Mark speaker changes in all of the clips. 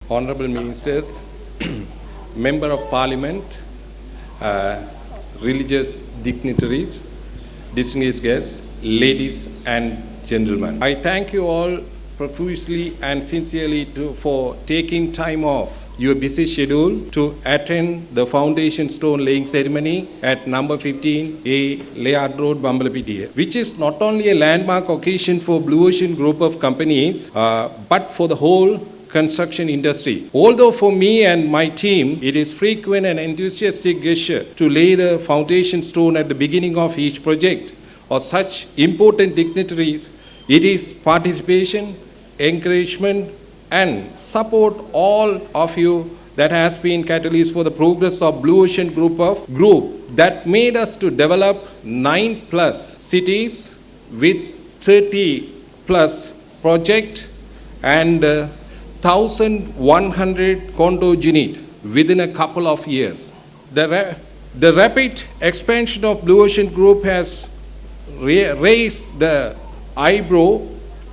Speaker 1: honorable ministers, member of parliament, religious dignitaries, distinguished guests, ladies and gentlemen. I thank you all profusely and sincerely for taking time off your busy schedule to attend the foundation stone laying ceremony at number 15A Layard Road, Bambalapitiya, which is not only a landmark occasion for Blue Ocean Group of companies, but for the whole construction industry. Although for me and my team, it is frequent and enthusiastic gesture to lay the foundation stone at the beginning of each project or such important dignitaries, it is participation, encouragement, and support all of you that has been catalyst for the progress of Blue Ocean Group that made us to develop 9+ cities with 30+ project and 1,100 condo unit within a couple of years. The rapid expansion of Blue Ocean Group has raised the eyebrow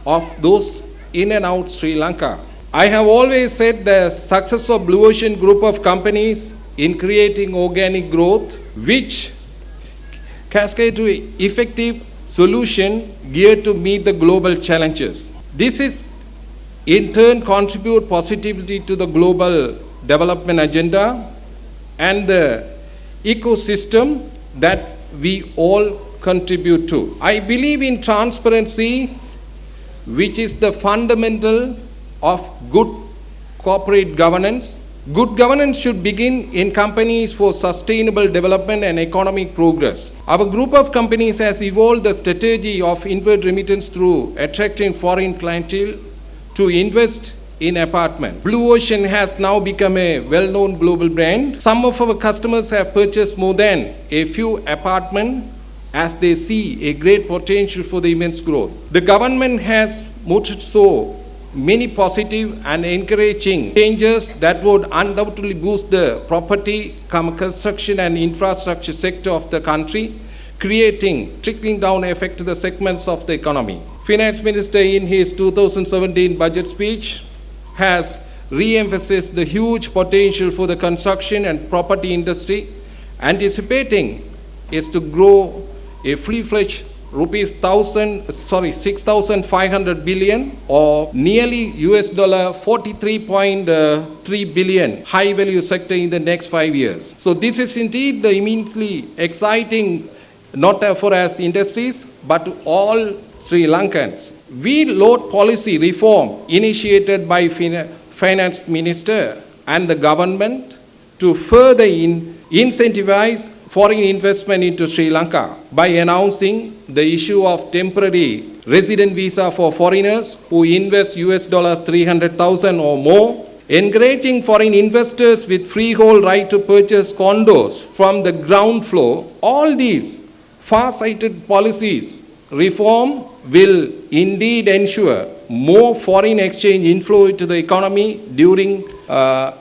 Speaker 1: of those in and out Sri Lanka. I have always said the success of Blue Ocean Group of companies in creating organic growth, which cascade to effective solution geared to meet the global challenges. This is in turn contribute positively to the global development agenda and the ecosystem that we all contribute to. I believe in transparency, which is the fundamental of good corporate governance. Good governance should begin in companies for sustainable development and economic progress. Our group of companies has evolved the strategy of inward remittance through attracting foreign clientele to invest in apartments. Blue Ocean has now become a well-known global brand. Some of our customers have purchased more than a few apartments as they see a great potential for the immense growth. The government has mooted so many positive and encouraging changes that would undoubtedly boost the property, construction and infrastructure sector of the country, creating trickling down effect to the segments of the economy. Finance Minister in his 2017 budget speech has re-emphasized the huge potential for the construction and property industry, anticipating is to grow a full-fledged $6,500 billion or nearly $43.3 billion high value sector in the next 5 years. So this is indeed the immensely exciting, not for us industries, but all Sri Lankans. We laud policy reform initiated by Finance Minister and the government to further incentivize foreign investment into Sri Lanka by announcing the issue of temporary resident visa for foreigners who invest $300,000 or more, encouraging foreign investors with freehold right to purchase condos from the ground floor. All these far-sighted policies reform will indeed ensure more foreign exchange inflow into the economy during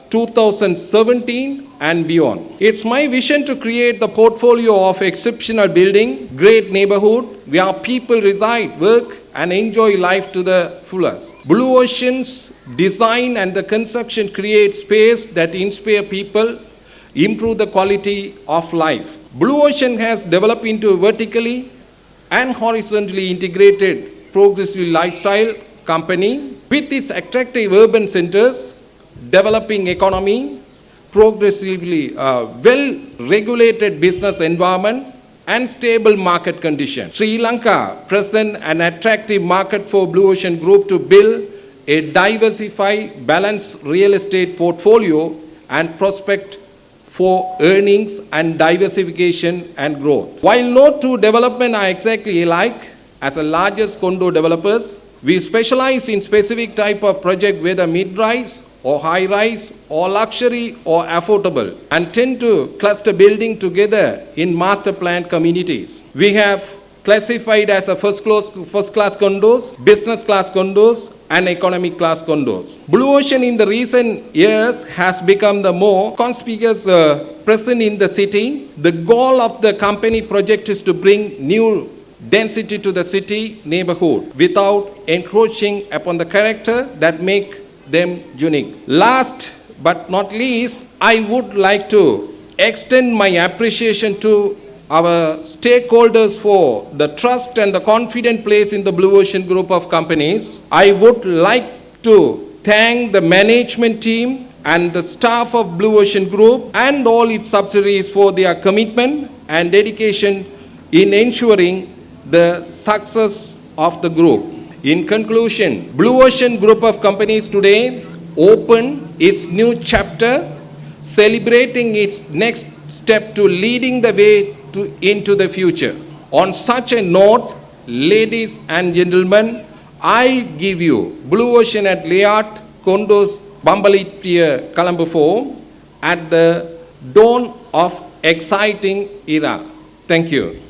Speaker 1: 2017 and beyond. It's my vision to create the portfolio of exceptional building, great neighborhood where people reside, work and enjoy life to the fullest. Blue Ocean's design and the construction create space that inspire people, improve the quality of life. Blue Ocean has developed into a vertically and horizontally integrated progressive lifestyle company with its attractive urban centers, developing economy, progressively well-regulated business environment and stable market conditions. Sri Lanka presents an attractive market for Blue Ocean Group to build a diversified, balanced real estate portfolio and prospect for earnings and diversification and growth. While no two developments are exactly alike, as the largest condo developers, we specialize in specific type of project, whether mid-rise or high-rise or luxury or affordable, and tend to cluster building together in master planned communities. We have classified as a first class condos, business class condos, and economic class condos. Blue Ocean in the recent years has become the more conspicuous presence in the city. The goal of the company project is to bring new density to the city neighborhood without encroaching upon the character that make them unique. Last but not least, I would like to extend my appreciation to our stakeholders for the trust and the confident place in the Blue Ocean Group of companies. I would like to thank the management team and the staff of Blue Ocean Group and all its subsidiaries for their commitment and dedication in ensuring the success of the group. In conclusion, Blue Ocean Group of companies today open its new chapter, celebrating its next step to leading the way into the future. On such a note, ladies and gentlemen, I give you Blue Ocean at Liat Kondos Bambalitia Colombo at the dawn of exciting era. Thank you.